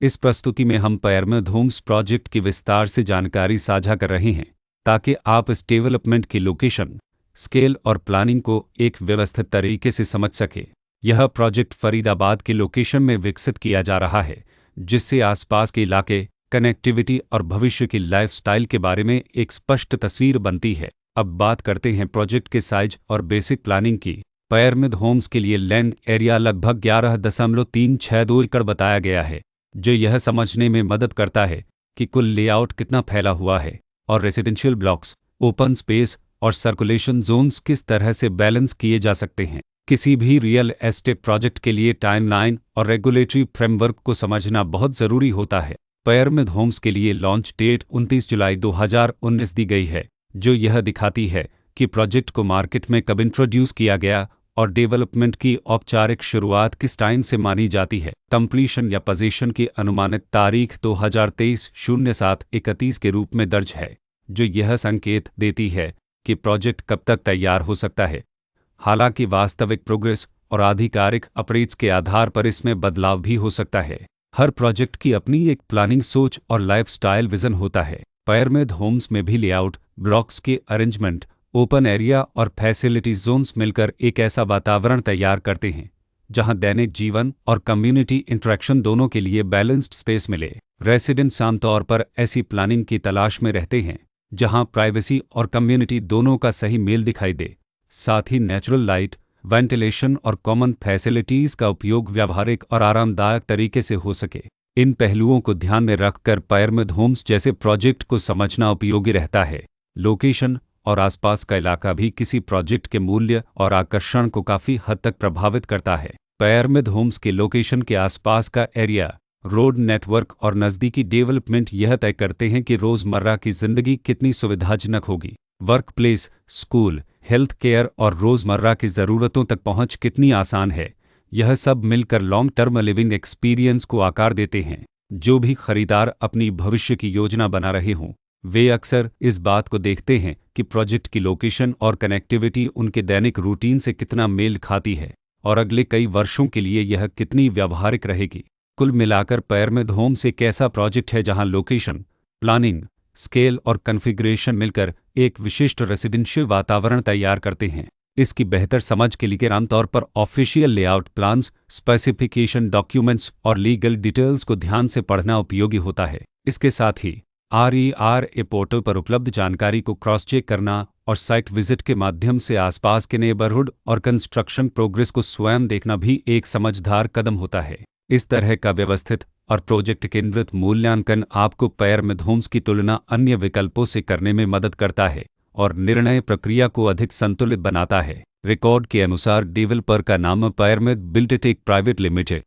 इस प्रस्तुति में हम पायरमिड होम्स प्रोजेक्ट की विस्तार से जानकारी साझा कर रहे हैं ताकि आप इस डेवलपमेंट की लोकेशन, स्केल और प्लानिंग को एक व्यवस्थित तरीके से समझ सकें। यह प्रोजेक्ट फरीदाबाद के लोकेशन में विकसित किया जा रहा है, जिससे आसपास के इलाके, कनेक्टिविटी और भविष्य की लाइफस्टाइल के बारे में एक स्पष्ट तस्वीर बनती है। अब बात करते हैं प्रोजेक्ट के साइज और बेसिक प्लानिंग की। पायरमिड होम्स के लिए लैंड एरिया लगभग 11.362 एकड़ बताया गया है, जो यह समझने में मदद करता है कि कुल लेआउट कितना फैला हुआ है और रेसिडेंशियल ब्लॉक्स, ओपन स्पेस और सर्कुलेशन जोन्स किस तरह से बैलेंस किए जा सकते हैं। किसी भी रियल एस्टेट प्रोजेक्ट के लिए टाइमलाइन और रेगुलेटरी फ्रेमवर्क को समझना बहुत ज़रूरी होता है। पायरमिड होम्स के लिए लॉन्च डेट 29 जुलाई 2019 दी गई है, जो यह दिखाती है कि प्रोजेक्ट को मार्केट में कब इंट्रोड्यूस किया गया और डेवलपमेंट की औपचारिक शुरुआत किस टाइम से मानी जाती है। कंप्लीशन या पोजीशन की अनुमानित तारीख 2023-07-31 के रूप में दर्ज है, जो यह संकेत देती है कि प्रोजेक्ट कब तक तैयार हो सकता है। हालांकि वास्तविक प्रोग्रेस और आधिकारिक अपडेट्स के आधार पर इसमें बदलाव भी हो सकता है। हर प्रोजेक्ट की अपनी एक प्लानिंग सोच और लाइफस्टाइल विजन होता है। पायरमिड होम्स में भी लेआउट, ब्लॉक्स के अरेंजमेंट, ओपन एरिया और फैसिलिटी जोन्स मिलकर एक ऐसा वातावरण तैयार करते हैं जहां दैनिक जीवन और कम्युनिटी इंटरेक्शन दोनों के लिए बैलेंस्ड स्पेस मिले। रेसिडेंट्स आमतौर पर ऐसी प्लानिंग की तलाश में रहते हैं जहां प्राइवेसी और कम्युनिटी दोनों का सही मेल दिखाई दे। साथ ही नेचुरल लाइट, वेंटिलेशन और कॉमन फैसिलिटीज़ का उपयोग व्यावहारिक और आरामदायक तरीके से हो सके। इन पहलुओं को ध्यान में रखकर पायरमिड होम्स जैसे प्रोजेक्ट को समझना उपयोगी रहता है। लोकेशन और आसपास का इलाका भी किसी प्रोजेक्ट के मूल्य और आकर्षण को काफ़ी हद तक प्रभावित करता है। पायरमिड होम्स के लोकेशन के आसपास का एरिया, रोड नेटवर्क और नज़दीकी डेवलपमेंट यह तय करते हैं कि रोज़मर्रा की ज़िंदगी कितनी सुविधाजनक होगी। Work place, school, health care और रोज़मर्रा की ज़रूरतों तक पहुंच कितनी आसान है। यह सब मिलकर लॉन्ग टर्म लिविंग एक्सपीरियंस को आकार देते हैं। जो भी खरीदार अपनी भविष्य की योजना बना रहे हों, वे अक्सर इस बात को देखते हैं कि प्रोजेक्ट की लोकेशन और कनेक्टिविटी उनके दैनिक रूटीन से कितना मेल खाती है और अगले कई वर्षों के लिए यह कितनी व्यावहारिक रहेगी। कुल मिलाकर पायरमिड होम्स एक ऐसा प्रोजेक्ट है जहां लोकेशन, प्लानिंग, स्केल और कॉन्फ़िगरेशन मिलकर एक विशिष्ट रेसिडेंशियल वातावरण तैयार करते हैं। इसकी बेहतर समझ के लिए आमतौर पर official layout plans, specification documents और लीगल डिटेल्स को ध्यान से पढ़ना उपयोगी होता है। इसके साथ ही RERA पोर्टल पर उपलब्ध जानकारी को क्रॉस चेक करना और साइट विजिट के माध्यम से आसपास के नेबरहुड और कंस्ट्रक्शन प्रोग्रेस को स्वयं देखना भी एक समझदार कदम होता है। इस तरह का व्यवस्थित और प्रोजेक्ट केंद्रित मूल्यांकन आपको पायरमिड होम्स की तुलना अन्य विकल्पों से करने में मदद करता है और निर्णय प्रक्रिया को अधिक संतुलित बनाता है। रिकॉर्ड के अनुसार डेवलपर का नाम पायरमिड बिल्डटेक प्राइवेट लिमिटेड